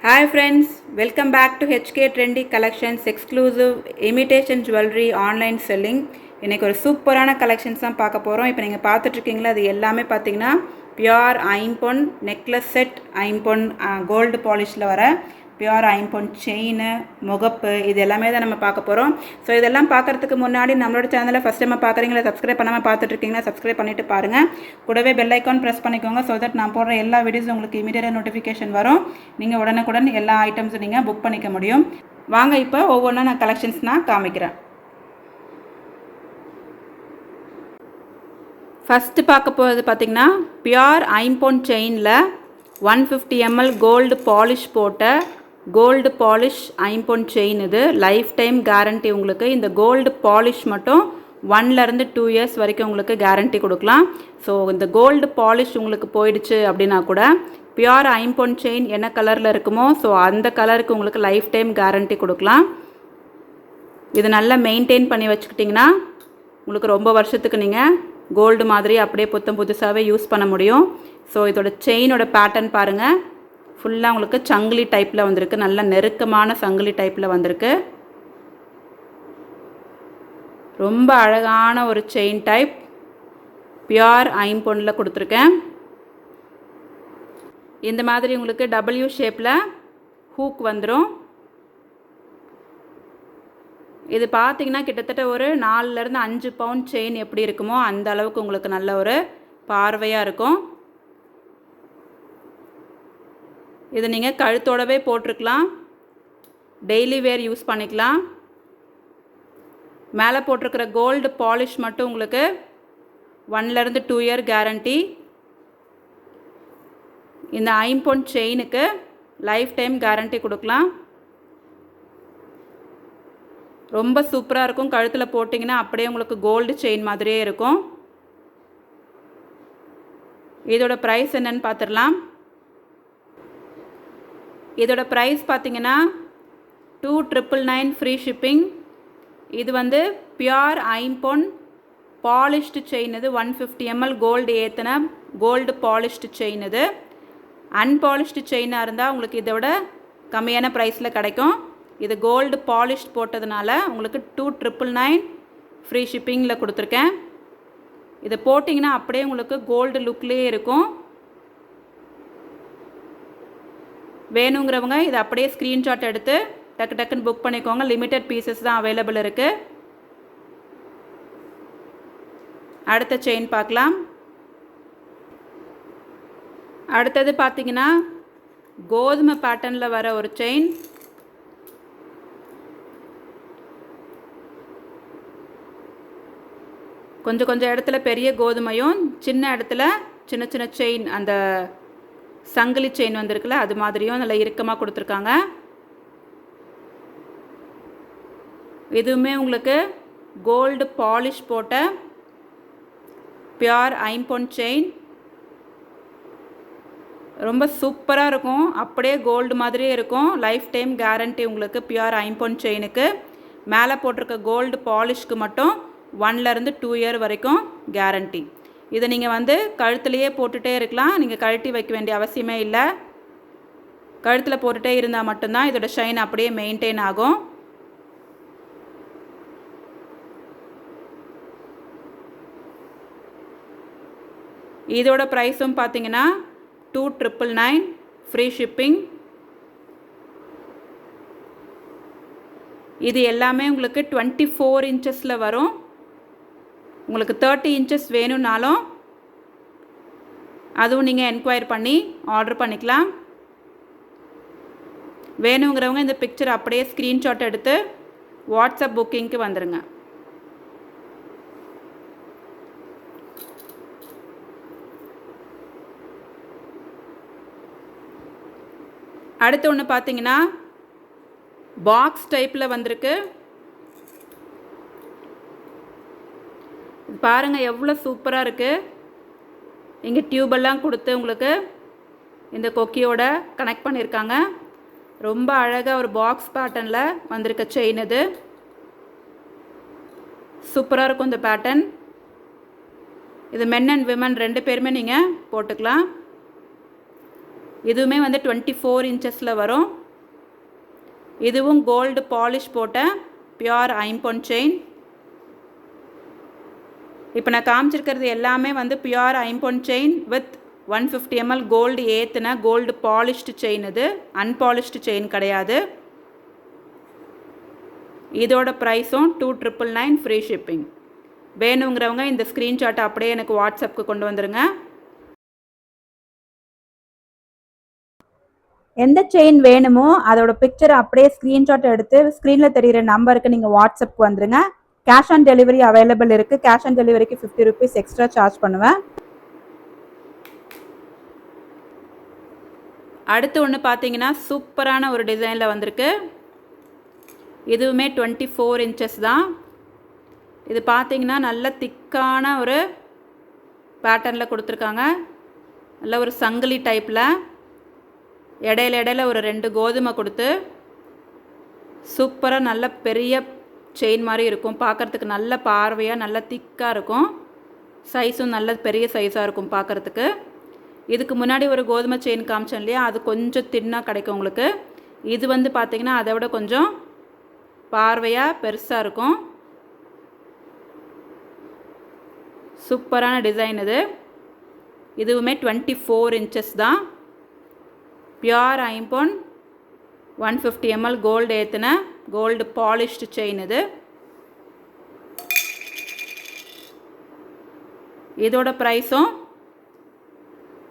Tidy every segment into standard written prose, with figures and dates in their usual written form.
Hi friends, welcome back to HK Trendy Collections exclusive imitation jewelry online selling. இன்னைக்கு ஒரு சூப்பரான collections தான் பார்க்க போகிறோம். இப்போ நீங்கள் பார்த்துட்ருக்கீங்களா, அது எல்லாமே பார்த்தீங்கன்னா பியூர் ஐம்பொன் நெக்லஸ் செட், ஐம்பொன் கோல்டு பாலிஷில் வர பியூர் ஐம்பொன் செயின், முகப்பு, இது எல்லாமே தான் நம்ம பார்க்க போகிறோம். ஸோ இதெல்லாம் பார்க்குறதுக்கு முன்னாடி நம்மளோட சேனலை ஃபஸ்ட் டைம் பார்க்குறீங்களா, சப்ஸ்கிரைப் பண்ணாமல் பார்த்துட்ருக்கீங்களா, சப்ஸ்கிரைப் பண்ணிவிட்டு பாருங்கள். கூடவே பெல் ஐக்கான் ப்ரெஸ் பண்ணிக்கோங்க. ஸோ தட் நான் போடுற எல்லா வீடியோஸும் உங்களுக்கு இமீடியட்டாக நோட்டிஃபிகேஷன் வரும். நீங்கள் உடனுக்குடன் எல்லா ஐட்டம்ஸும் நீங்கள் புக் பண்ணிக்க முடியும். வாங்க இப்போ ஒவ்வொன்றா நான் கலெக்ஷன்ஸ் நான் காமிக்கிறேன். ஃபஸ்ட்டு பார்க்க போகிறது பார்த்திங்கன்னா பியூர் ஐம்பொன் செயினில் 150 ml கோல்டு பாலிஷ் போட்ட கோல்டு பாலிஷ் ஐம்பொன் செயின். இது லைஃப் டைம் கேரண்டி. உங்களுக்கு இந்த கோல்டு பாலிஷ் மட்டும் 1 to 2 years வரைக்கும் உங்களுக்கு கேரண்டி கொடுக்கலாம். ஸோ இந்த கோல்டு பாலிஷ் உங்களுக்கு போயிடுச்சு அப்படின்னா கூட பியூர் ஐம்பொன் செயின் என்ன கலரில் இருக்குமோ ஸோ அந்த கலருக்கு உங்களுக்கு லைஃப் டைம் கேரண்டி கொடுக்கலாம். இது நல்லா மெயின்டைன் பண்ணி வச்சுக்கிட்டிங்கன்னா உங்களுக்கு ரொம்ப வருஷத்துக்கு நீங்கள் கோல்டு மாதிரி அப்படியே புதுசாகவே யூஸ் பண்ண முடியும். ஸோ இதோட செயினோட பேட்டர்ன் பாருங்கள், ஃபுல்லாக உங்களுக்கு சங்கிலி டைப்பில் வந்திருக்கு. நல்ல நெருக்கமான சங்கிலி டைப்பில் வந்திருக்கு. ரொம்ப அழகான ஒரு செயின் டைப் பியூர் ஐம்பொன்னில் கொடுத்துருக்கேன். இந்த மாதிரி உங்களுக்கு W ஷேப்பில் ஹூக் வந்துடும். இது பார்த்திங்கன்னா கிட்டத்தட்ட ஒரு 4 to 5 பவுண்ட் செயின் எப்படி இருக்குமோ அந்த அளவுக்கு உங்களுக்கு நல்ல ஒரு பார்வையாக இருக்கும். இது நீங்கள் கழுத்தோடவே போட்டிருக்கலாம், டெய்லி வேர் யூஸ் பண்ணிக்கலாம். மேலே போட்டிருக்கிற கோல்டு பாலிஷ் மட்டும் உங்களுக்கு 1 to 2 year கேரண்டி. இந்த ஐம்பொன் செயினுக்கு லைஃப் டைம் கேரண்டி கொடுக்கலாம். ரொம்ப சூப்பராக இருக்கும். கழுத்தில் போட்டிங்கன்னா அப்படியே உங்களுக்கு கோல்டு செயின் மாதிரியே இருக்கும். இதோட ப்ரைஸ் என்னன்னு பார்த்துடலாம். இதோட ப்ரைஸ் பார்த்திங்கன்னா 2,999 ஃப்ரீ ஷிப்பிங். இது வந்து பியூர் ஐம்பொன் பாலிஷ்டு செயின். இது 150 ml கோல்டு ஏற்றின கோல்டு பாலிஷ்டு செயின். இது அன்பாலிஷ்டு செயினாக இருந்தால் உங்களுக்கு இதை விட கம்மியான ப்ரைஸில் கிடைக்கும். இது கோல்டு பாலிஷ் போட்டதுனால உங்களுக்கு 2,999 ஃப்ரீ ஷிப்பிங்கில் கொடுத்துருக்கேன். இதை போட்டிங்கன்னா அப்படியே உங்களுக்கு கோல்டு லுக்லேயே இருக்கும். வேணுங்கிறவங்க இதை அப்படியே ஸ்க்ரீன்ஷாட் எடுத்து டக்குன்னு புக் பண்ணிக்கோங்க. லிமிட்டட் பீசஸ் தான் அவைலபிள் இருக்குது. அடுத்த செயின் பார்க்கலாம். அடுத்தது பார்த்திங்கன்னா கோதுமை பேட்டர்னில் வர ஒரு செயின். கொஞ்சம் இடத்துல பெரிய கோதுமையும் சின்ன இடத்துல சின்ன செயின், அந்த சங்கிலி செயின் வந்திருக்குல்ல அது மாதிரியும் நல்லா இறுக்கமாக கொடுத்துருக்காங்க. இதுவுமே உங்களுக்கு கோல்டு பாலிஷ் போட்ட பியூர் ஐம்பொன் செயின். ரொம்ப சூப்பராக இருக்கும், அப்படியே கோல்டு மாதிரியே இருக்கும். லைஃப் டைம் கேரண்டி உங்களுக்கு பியூர் ஐம்பொன் செயினுக்கு. மேலே போட்டிருக்க கோல்டு பாலிஷ்க்கு மட்டும் 1 to 2 year வரைக்கும் கேரண்டி. இதை நீங்கள் வந்து கழுத்துலையே போட்டுகிட்டே இருக்கலாம். நீங்கள் கழட்டி வைக்க வேண்டிய அவசியமே இல்லை. கழுத்தில் போட்டுகிட்டே இருந்தால் மட்டும்தான் இதோட ஷைன் அப்படியே மெயின்டைன் ஆகும். இதோட ப்ரைஸும் பார்த்தீங்கன்னா 2,999 ஃப்ரீ ஷிப்பிங். இது எல்லாமே உங்களுக்கு 24 inches வரும். உங்களுக்கு 30 inches வேணும்னாலும் அதுவும் நீங்கள் என்கொயர் பண்ணி ஆர்டர் பண்ணிக்கலாம். வேணுங்கிறவங்க இந்த பிக்சர் அப்படியே ஸ்க்ரீன்ஷாட் எடுத்து வாட்ஸ்அப் புக்கிங்க்கு வந்துடுங்க. அடுத்து ஒன்று பார்த்தீங்கன்னா பாக்ஸ் டைப்பில் வந்திருக்கு. பாருங்கள் எவ்வளோ சூப்பராக இருக்குது. இங்கே டியூபெல்லாம் கொடுத்து உங்களுக்கு இந்த கொக்கியோட கனெக்ட் பண்ணியிருக்காங்க. ரொம்ப அழகாக ஒரு பாக்ஸ் பேட்டர்னில் வந்திருக்க செயின். இது சூப்பராக இருக்கும் இந்த பேட்டர்ன். இது மென் அண்ட் விமன் 2 பேருமே நீங்கள் போட்டுக்கலாம். இதுவுமே வந்து 24 இன்ச்சஸில் வரும். இதுவும் கோல்டு பாலிஷ் போட்ட பியூர் ஐம்பொன் செயின். இப்போ நான் காமிச்சிருக்கிறது எல்லாமே வந்து பியூர் ஐம்பொன் செயின் வித் 150 ml கோல்டு ஏற்றுன கோல்டு பாலிஷ்டு செயின். இது அன்பாலிஷ்டு செயின் கிடையாது. இதோட ப்ரைஸும் 2999 ஃப்ரீ ஷிப்பிங். வேணுங்கிறவங்க இந்த ஸ்க்ரீன்ஷாட்டை அப்படியே எனக்கு வாட்ஸ்அப்புக்கு கொண்டு வந்துடுங்க. எந்த செயின் வேணுமோ அதோட பிக்சரை அப்படியே ஸ்க்ரீன்ஷாட் எடுத்து ஸ்க்ரீனில் தெரிகிற நம்பருக்கு நீங்கள் வாட்ஸ்அப்புக்கு வந்துடுங்க. கேஷ் ஆன் டெலிவரி அவைலபிள் இருக்குது. கேஷ் ஆன் டெலிவரிக்கு 50 rupees எக்ஸ்ட்ரா சார்ஜ் பண்ணுவேன். அடுத்து ஒன்று பார்த்தீங்கன்னா சூப்பரான ஒரு டிசைனில் வந்திருக்கு. இதுவுமே 24 inches தான். இது பார்த்தீங்கன்னா நல்ல திக்கான ஒரு பேட்டர்னில் கொடுத்துருக்காங்க. நல்ல ஒரு சங்கிலி டைப்பில் இடையில ஒரு 2 கோதுமை கொடுத்து சூப்பராக நல்ல பெரிய செயின் மாதிரி இருக்கும். பார்க்குறதுக்கு நல்ல பார்வையாக நல்ல திக்காக இருக்கும். சைஸும் நல்ல பெரிய சைஸாக இருக்கும் பார்க்குறதுக்கு. இதுக்கு முன்னாடி ஒரு கோதுமை செயின் காமிச்சேன் இல்லையா, அது கொஞ்சம் தின்னாக கிடைக்கும் உங்களுக்கு. இது வந்து பார்த்திங்கன்னா அதை விட கொஞ்சம் பார்வையாக பெருசாக இருக்கும். சூப்பரான டிசைன் இது. இதுவுமே 24 inches தான். பியூர் ஐம்பொன் 150 ml கோல்டு ஏற்றின கோல்டு பாலிஷ்டு செயின் இது. இதோட ப்ரைஸும்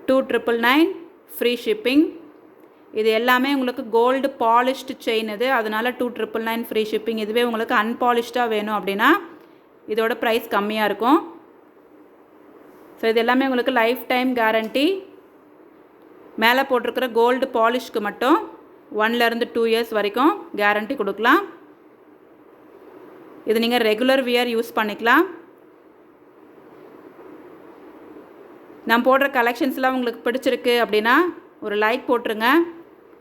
2999 ஃப்ரீ ஷிப்பிங். இது எல்லாமே உங்களுக்கு கோல்டு பாலிஷ்டு செயின் இது, அதனால் 2999 ஃப்ரீ ஷிப்பிங். இதுவே உங்களுக்கு அன்பாலிஷ்டாக வேணும் அப்படின்னா இதோட ப்ரைஸ் கம்மியாக இருக்கும். ஸோ இது எல்லாமே உங்களுக்கு லைஃப் டைம் கேரண்டி. மேலே போட்டிருக்கிற கோல்டு பாலிஷ்க்கு மட்டும் 1 to 2 years வரைக்கும் கேரண்டி கொடுக்கலாம். இது நீங்கள் ரெகுலர் வியர் யூஸ் பண்ணிக்கலாம். நான் போடுற கலெக்ஷன்ஸ்லாம் உங்களுக்கு பிடிச்சிருக்கு அப்படின்னா ஒரு லைக் போட்டுருங்க.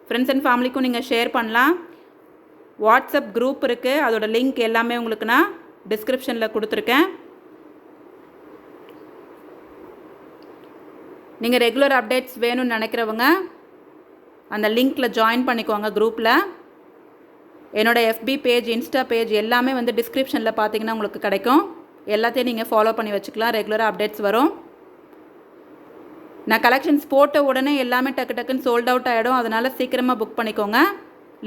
ஃப்ரெண்ட்ஸ் அண்ட் ஃபேமிலிக்கும் நீங்கள் ஷேர் பண்ணலாம். வாட்ஸ்அப் குரூப் இருக்குது, அதோட லிங்க் எல்லாமே உங்களுக்கு நான் டிஸ்கிரிப்ஷனில் கொடுத்துருக்கேன். நீங்கள் ரெகுலர் அப்டேட்ஸ் வேணும்னு நினைக்கிறவங்க அந்த லிங்க்கில் ஜாயின் பண்ணிக்கோங்க குரூப்பில். என்னோடய FB பேஜ், இன்ஸ்டா பேஜ் எல்லாமே வந்து டிஸ்கிரிப்ஷனில் பார்த்தீங்கன்னா உங்களுக்கு கிடைக்கும். எல்லாத்தையும் நீங்கள் ஃபாலோ பண்ணி வச்சுக்கலாம். ரெகுலராக அப்டேட்ஸ் வரும். நான் கலெக்ஷன்ஸ் போட்ட உடனே எல்லாமே டக்குன்னு சோல்ட் அவுட் ஆகிடும். அதனால் சீக்கிரமாக புக் பண்ணிக்கோங்க.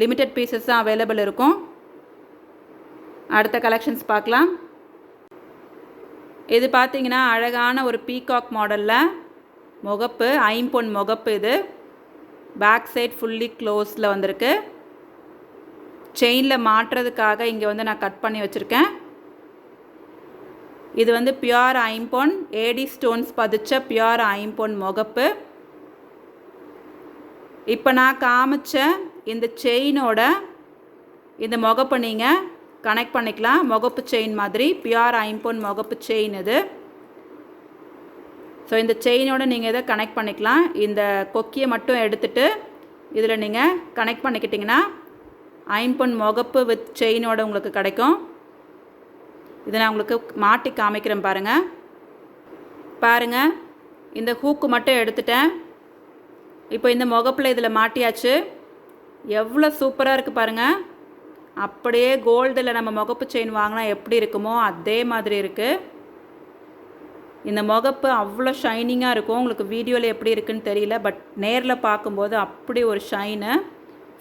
லிமிட்டட் பீசஸ் தான் அவைலபிள் இருக்கும். அடுத்த கலெக்ஷன்ஸ் பார்க்கலாம். இது பார்த்தீங்கன்னா அழகான ஒரு பீகாக் மாடலில் முகப்பு, ஐம்பொன் முகப்பு. இது பேக் சைட் ஃபுல்லி க்ளோஸில் வந்திருக்கு. செயினில் மாட்டுறதுக்காக இங்கே வந்து நான் கட் பண்ணி வச்சுருக்கேன். இது வந்து பியூர் ஐம்பொன் ஏடி ஸ்டோன்ஸ் பதிச்ச பியூர் ஐம்பொன் முகப்பு. இப்போ நான் காமிச்ச இந்த செயினோட இந்த முகப்பை நீங்கள் கனெக்ட் பண்ணிக்கலாம். முகப்பு செயின் மாதிரி பியூர் ஐம்பொன் முகப்பு செயின் இது. ஸோ இந்த செயினோட நீங்கள் இதை கனெக்ட் பண்ணிக்கலாம். இந்த கொக்கியை மட்டும் எடுத்துகிட்டு இதில் நீங்கள் கனெக்ட் பண்ணிக்கிட்டிங்கன்னா ஐம்பொன் முகப்பு வித் செயினோட உங்களுக்கு கிடைக்கும். இதை நான் உங்களுக்கு மாட்டி காமிக்கிறேன் பாருங்கள். இந்த ஹூக்கு மட்டும் எடுத்துட்டேன். இப்போ இந்த முகப்பில் இதில் மாட்டியாச்சு. எவ்வளோ சூப்பராக இருக்குது பாருங்கள். அப்படியே கோல்டில் நம்ம முகப்பு செயின் வாங்கினா எப்படி இருக்குமோ அதே மாதிரி இருக்குது. இந்த முகப்பு அவ்வளோ ஷைனிங்காக இருக்கும். உங்களுக்கு வீடியோவில் எப்படி இருக்குன்னு தெரியல, பட் நேரில் பார்க்கும்போது அப்படி ஒரு ஷைனு.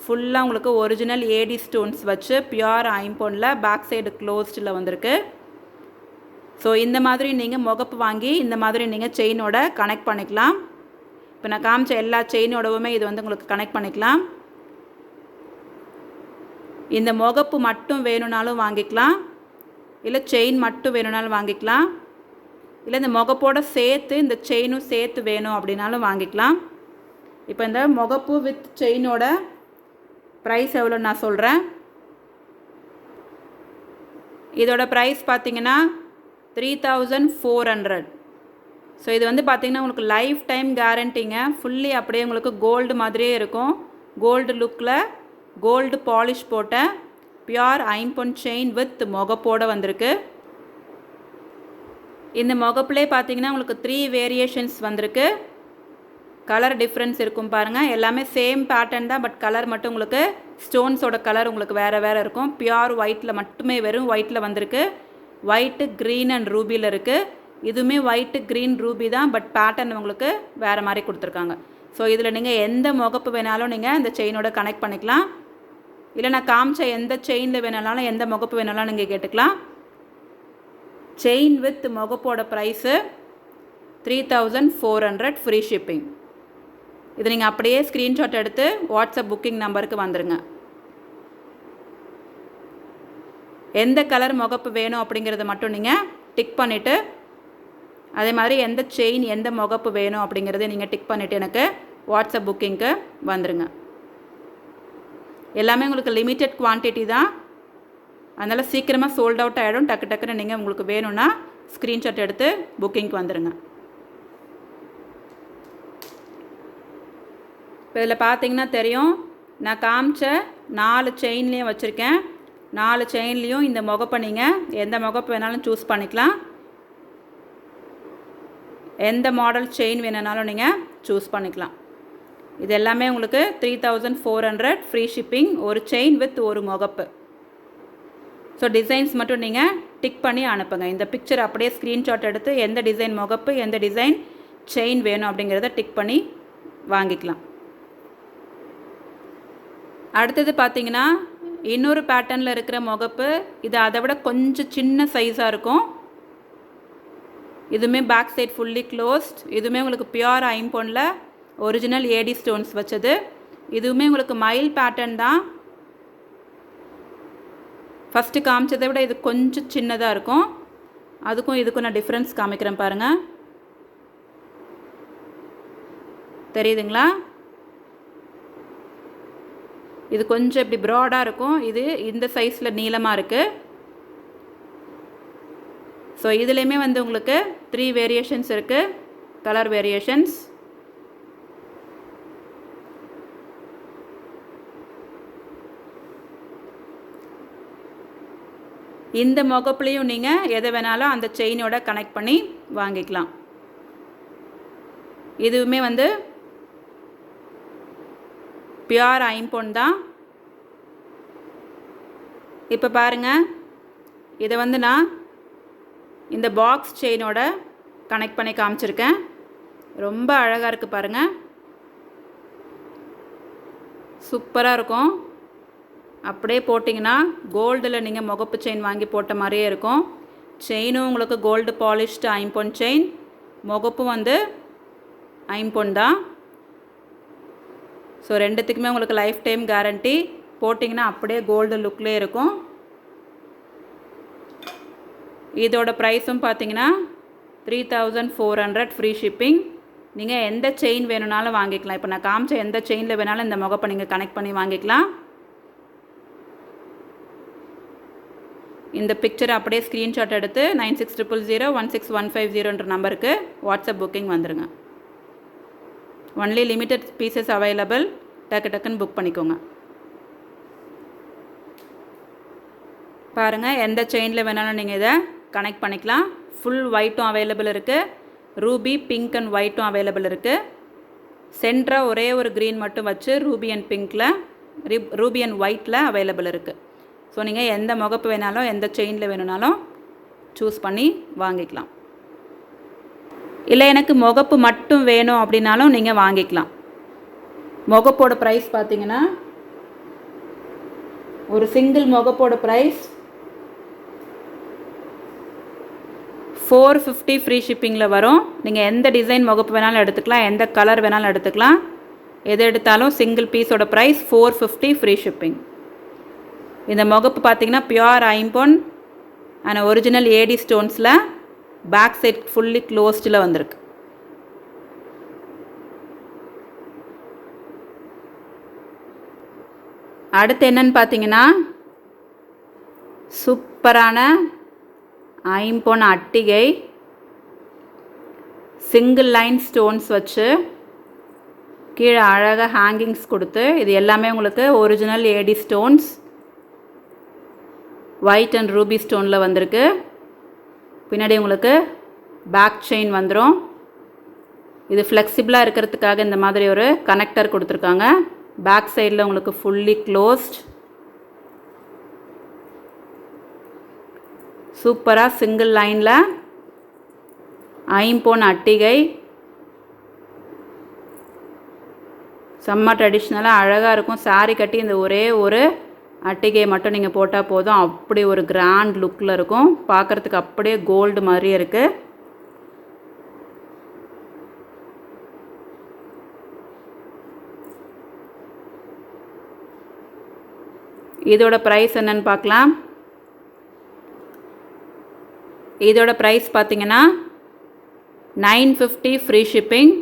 ஃபுல்லாக உங்களுக்கு ஒரிஜினல் ஏடி ஸ்டோன்ஸ் வச்சு பியூர் ஐம்பொனில் பேக் சைடு க்ளோஸ்டில் வந்திருக்கு. ஸோ இந்த மாதிரி நீங்கள் முகப்பு வாங்கி இந்த மாதிரி நீங்கள் செயினோட கனெக்ட் பண்ணிக்கலாம். இப்போ நான் காமிச்ச எல்லா செயினோடவுமே இது வந்து உங்களுக்கு கனெக்ட் பண்ணிக்கலாம். இந்த முகப்பு மட்டும் வேணும்னாலும் வாங்கிக்கலாம், இல்லை செயின் மட்டும் வேணும்னாலும் வாங்கிக்கலாம், இல்லை இந்த முகப்போடு சேர்த்து இந்த செயினும் சேர்த்து வேணும் அப்படின்னாலும் வாங்கிக்கலாம். இப்போ இந்த முகப்பு வித் செயினோட ப்ரைஸ் எவ்வளோன்னு நான் சொல்கிறேன். இதோட ப்ரைஸ் பார்த்தீங்கன்னா 3400. ஸோ இது வந்து பார்த்திங்கன்னா உங்களுக்கு லைஃப் டைம் கேரண்டிங்க. ஃபுல்லி அப்படியே உங்களுக்கு கோல்டு மாதிரியே இருக்கும். கோல்டு லுக்கில் கோல்டு பாலிஷ் போட்ட பியூர் ஐம்பொன் செயின் வித் முகப்போடு வந்திருக்கு. இந்த முகப்புலே பார்த்தீங்கன்னா உங்களுக்கு 3 வேரியேஷன்ஸ் வந்திருக்கு. கலர் டிஃப்ரென்ஸ் இருக்கும் பாருங்கள். எல்லாமே சேம் பேட்டர்ன் தான், பட் கலர் மட்டும் உங்களுக்கு ஸ்டோன்ஸோட கலர் உங்களுக்கு வேறு வேறு இருக்கும். பியூர் ஒயிட்டில் மட்டுமே, வெறும் ஒயிட்டில் வந்திருக்கு. ஒயிட்டு க்ரீன் அண்ட் ரூபியில் இருக்குது. இதுவுமே ஒயிட்டு க்ரீன் ரூபி தான், பட் பேட்டர்ன் உங்களுக்கு வேறு மாதிரி கொடுத்துருக்காங்க. ஸோ இதில் நீங்கள் எந்த முகப்பு வேணாலும் நீங்கள் இந்த செயினோட கனெக்ட் பண்ணிக்கலாம். இல்லை நான் காமிச்ச எந்த செயினில் வேணாலும் எந்த முகப்பு வேணாலும் நீங்கள் கேட்டுக்கலாம். செயின் வித் முகப்போட ப்ரைஸு 3400 ஃப்ரீ ஷிப்பிங். இது நீங்கள் அப்படியே ஸ்க்ரீன்ஷாட் எடுத்து வாட்ஸ்அப் புக்கிங் நம்பருக்கு வந்துடுங்க. எந்த கலர் முகப்பு வேணும் அப்படிங்கிறத மட்டும் நீங்கள் டிக் பண்ணிவிட்டு, அதே மாதிரி எந்த செயின் எந்த முகப்பு வேணும் அப்படிங்கிறத நீங்கள் டிக் பண்ணிவிட்டு எனக்கு வாட்ஸ்அப் புக்கிங்க்கு வந்துடுங்க. எல்லாமே உங்களுக்கு லிமிட்டட் குவான்டிட்டி தான், அதனால் சீக்கிரமாக சோல்ட் அவுட் ஆகிடும். டக்கு டக்குன்னு நீங்கள் உங்களுக்கு வேணும்னா ஸ்க்ரீன்ஷாட் எடுத்து புக்கிங்க்கு வந்துடுங்க. இப்போ இதில் பார்த்தீங்கன்னா தெரியும், நான் காமிச்ச 4 செயின்லேயும் வச்சுருக்கேன். 4 செயின்லேயும் இந்த முகப்பை நீங்கள் எந்த முகப்பு வேணாலும் சூஸ் பண்ணிக்கலாம். எந்த மாடல் செயின் வேணுனாலும் நீங்கள் சூஸ் பண்ணிக்கலாம். இது எல்லாமே உங்களுக்கு 3400 ஃப்ரீ ஷிப்பிங். ஒரு செயின் வித் ஒரு முகப்பு. ஸோ டிசைன்ஸ் மட்டும் நீங்கள் டிக் பண்ணி அனுப்புங்க. இந்த பிக்சர் அப்படியே ஸ்க்ரீன்ஷாட் எடுத்து எந்த டிசைன் முகப்பு எந்த டிசைன் செயின் வேணும் அப்படிங்கிறத டிக் பண்ணி வாங்கிக்கலாம். அடுத்தது பார்த்தீங்கன்னா இன்னொரு பேட்டர்னில் இருக்கிற முகப்பு. இது அதை விட கொஞ்சம் சின்ன சைஸாக இருக்கும். இதுவுமே பேக் சைட் ஃபுல்லி க்ளோஸ்ட். இதுவுமே உங்களுக்கு பியூர் ஐம்பொனில் ஒரிஜினல் ஏடி ஸ்டோன்ஸ் வச்சது. இதுவுமே உங்களுக்கு மயில் பேட்டர்ன் தான். ஃபஸ்ட்டு காமிச்சதை விட இது கொஞ்சம் சின்னதாக இருக்கும். அதுக்கும் இதுக்கும் நான் டிஃப்ரென்ஸ் காமிக்கிறேன் பாருங்கள். தெரியுதுங்களா? இது கொஞ்சம் இப்படி ப்ராடாக இருக்கும். இது இந்த சைஸில் நீளமாக இருக்குது. ஸோ இதுலேயுமே வந்து உங்களுக்கு 3 வேரியேஷன்ஸ் இருக்குது, கலர் வேரியேஷன்ஸ். இந்த முகப்புலையும் நீங்கள் எதை வேணாலும் அந்த செயினோட கனெக்ட் பண்ணி வாங்கிக்கலாம். இதுவுமே வந்து பியூர் ஐம்பொன் தான். இப்போ பாருங்கள், இதை வந்து நான் இந்த பாக்ஸ் செயினோட கனெக்ட் பண்ணி காமிச்சிருக்கேன். ரொம்ப அழகாக இருக்குது பாருங்கள். சூப்பராக இருக்கும். அப்படியே போட்டிங்கன்னா கோல்டில் நீங்கள் முகப்பு செயின் வாங்கி போட்ட மாதிரியே இருக்கும். செயினும் உங்களுக்கு கோல்டு பாலிஷ்டு ஐம்பொன் செயின், முகப்பும் வந்து ஐம்பொன் தான். ஸோ ரெண்டுத்துக்குமே உங்களுக்கு லைஃப் டைம் கேரண்டி. போட்டிங்கன்னா அப்படியே கோல்டு லுக்லேயே இருக்கும். இதோட ப்ரைஸும் பார்த்தீங்கன்னா 3400 ஃப்ரீ ஷிப்பிங். நீங்கள் எந்த செயின் வேணும்னாலும் வாங்கிக்கலாம். இப்போ நான் காமிச்ச எந்த செயினில் வேணாலும் இந்த முகப்பை நீங்கள் கனெக்ட் பண்ணி வாங்கிக்கலாம். இந்த பிக்சரை அப்படியே ஸ்க்ரீன்ஷாட் எடுத்து 9600016150 நம்பருக்கு வாட்ஸ்அப் புக்கிங் வந்துடுங்க. Only limited pieces available. டக்கு டக்குன்னு புக் பண்ணிக்கோங்க. பாருங்கள், எந்த செயினில் வேணாலும் நீங்கள் இதை கனெக்ட் பண்ணிக்கலாம். ஃபுல் ஒயிட்டும் அவைலபிள் இருக்குது, ரூபி பிங்க் அண்ட் ஒயிட்டும் அவைலபிள் இருக்குது. சென்டராக ஒரே ஒரு க்ரீன் மட்டும் வச்சு ரூபி அண்ட் பிங்க்கில் ரூபி அண்ட் ஒயிட்டில் அவைலபிள் இருக்குது. ஸோ நீங்கள் எந்த முகப்பு வேணாலும் எந்த செயினில் வேணும்னாலும் சூஸ் பண்ணி வாங்கிக்கலாம். இல்லை எனக்கு முகப்பு மட்டும் வேணும் அப்படின்னாலும் நீங்கள் வாங்கிக்கலாம். முகப்போட ப்ரைஸ் பார்த்தீங்கன்னா ஒரு சிங்கிள் முகப்போட ப்ரைஸ் 450 ஃப்ரீ ஷிப்பிங்கில் வரும். நீங்கள் எந்த டிசைன் முகப்பு வேணாலும் எடுத்துக்கலாம், எந்த கலர் வேணாலும் எடுத்துக்கலாம். எது எடுத்தாலும் சிங்கிள் பீஸோட ப்ரைஸ் 450 ஃப்ரீ ஷிப்பிங். இந்த முகப்பு பார்த்தீங்கன்னா பியூர் ஐம்பொன் அண்ட் ஒரிஜினல் ஏடி ஸ்டோன்ஸில் பேக் சைட் ஃபுல்லி க்ளோஸ்டில் வந்திருக்கு. அடுத்து என்னன்னு பார்த்தீங்கன்னா சூப்பரான ஐம்பொன் அட்டிகை சிங்கிள் லைன் ஸ்டோன்ஸ் வச்சு கீழே அழகாக ஹேங்கிங்ஸ் கொடுத்து, இது எல்லாமே உங்களுக்கு original AD stones white and ruby ஸ்டோனில் வந்திருக்கு. பின்னாடி உங்களுக்கு பேக் செயின் வந்துடும். இது ஃப்ளெக்சிபிளாக இருக்கிறதுக்காக இந்த மாதிரி ஒரு கனெக்டர் கொடுத்துருக்காங்க. பேக் சைடில் உங்களுக்கு ஃபுல்லி க்ளோஸ்ட். சூப்பராக சிங்கிள் லைனில் ஐம்பொன் அட்டிகை. செம்ம ட்ரெடிஷ்னலாக அழகாக இருக்கும். சாரீ கட்டி இந்த ஒரே ஒரு அட்டிகையை மட்டும் நீங்கள் போட்டால் போதும், அப்படி ஒரு கிராண்ட் லுக்கில் இருக்கும். பார்க்குறதுக்கு அப்படியே கோல்டு மாதிரியே இருக்குது. இதோட ப்ரைஸ் என்னன்னு பார்க்கலாம். இதோட ப்ரைஸ் பார்த்தீங்கன்னா 950 free shipping.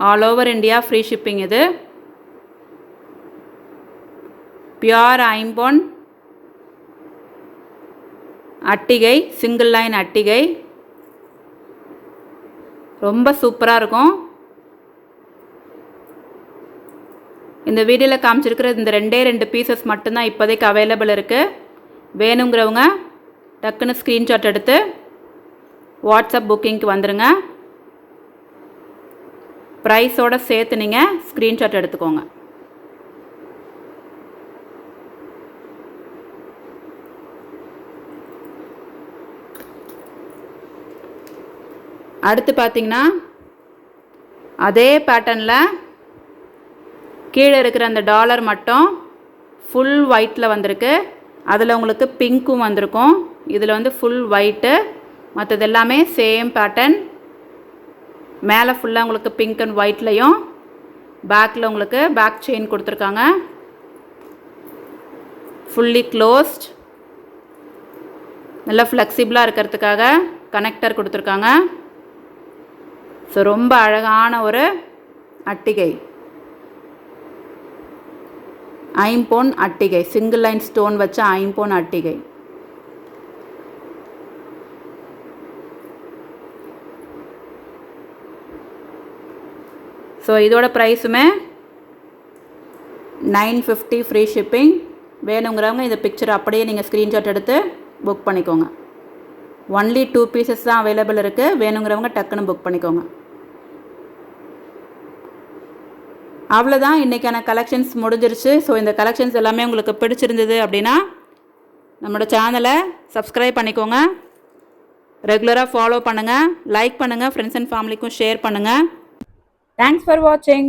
All over India free shipping. இது பியூர் ஐம்பொன் அட்டிகை, சிங்கிள் லைன் அட்டிகை. ரொம்ப சூப்பராக இருக்கும். இந்த வீடியோவில் காமிச்சிருக்கிற இந்த 2 பீசஸ் மட்டும்தான் இப்போதைக்கு அவைலபிள் இருக்குது. வேணுங்கிறவங்க டக்குன்னு ஸ்க்ரீன்ஷாட் எடுத்து வாட்ஸ்அப் புக்கிங்க்கு வந்துடுங்க. ப்ரைஸோடு சேர்த்து நீங்கள் ஸ்க்ரீன்ஷாட் எடுத்துக்கோங்க. அடுத்து பார்த்தீங்கன்னா அதே பேட்டர்னில் கீழே இருக்கிற அந்த டாலர் மட்டும் ஃபுல் ஒயிட்டில் வந்திருக்கு. அதில் உங்களுக்கு பிங்க்கும் வந்திருக்கும். இதில் வந்து ஃபுல் ஒயிட்டு, மற்றது எல்லாமே சேம் பேட்டர்ன். மேலே ஃபுல்லாக உங்களுக்கு பிங்க் அண்ட் ஒயிட்லையும், பேக்கில் உங்களுக்கு பேக் செயின் கொடுத்துருக்காங்க. Fully closed. நல்லா ஃப்ளெக்சிபிளாக இருக்கிறதுக்காக கனெக்டர் கொடுத்துருக்காங்க. ஸோ ரொம்ப அழகான ஒரு அட்டிகை, ஐம்பொன் அட்டிகை, சிங்கிள் லைன் ஸ்டோன் வச்ச ஐம்பொன் அட்டிகை. ஸோ இதோட ப்ரைஸுமே 950 ஃப்ரீ ஷிப்பிங். வேணுங்கிறவங்க இந்த பிக்சர் அப்படியே நீங்கள் ஸ்க்ரீன்ஷாட் எடுத்து புக் பண்ணிக்கோங்க. ஒன்லி 2 பீசஸ் தான் அவைலபிள் இருக்குது. வேணுங்கிறவங்க டக்குன்னு புக் பண்ணிக்கோங்க. அவ்வளோதான், இன்றைக்கான கலெக்ஷன்ஸ் முடிஞ்சிருச்சு. ஸோ இந்த கலெக்ஷன்ஸ் எல்லாமே உங்களுக்கு பிடிச்சிருந்தது அப்படின்னா நம்மளோட சேனலை சப்ஸ்கிரைப் பண்ணிக்கோங்க. ரெகுலராக ஃபாலோ பண்ணுங்கள், லைக் பண்ணுங்கள், ஃப்ரெண்ட்ஸ் அண்ட் ஃபேமிலிக்கும் ஷேர் பண்ணுங்கள். Thanks for watching.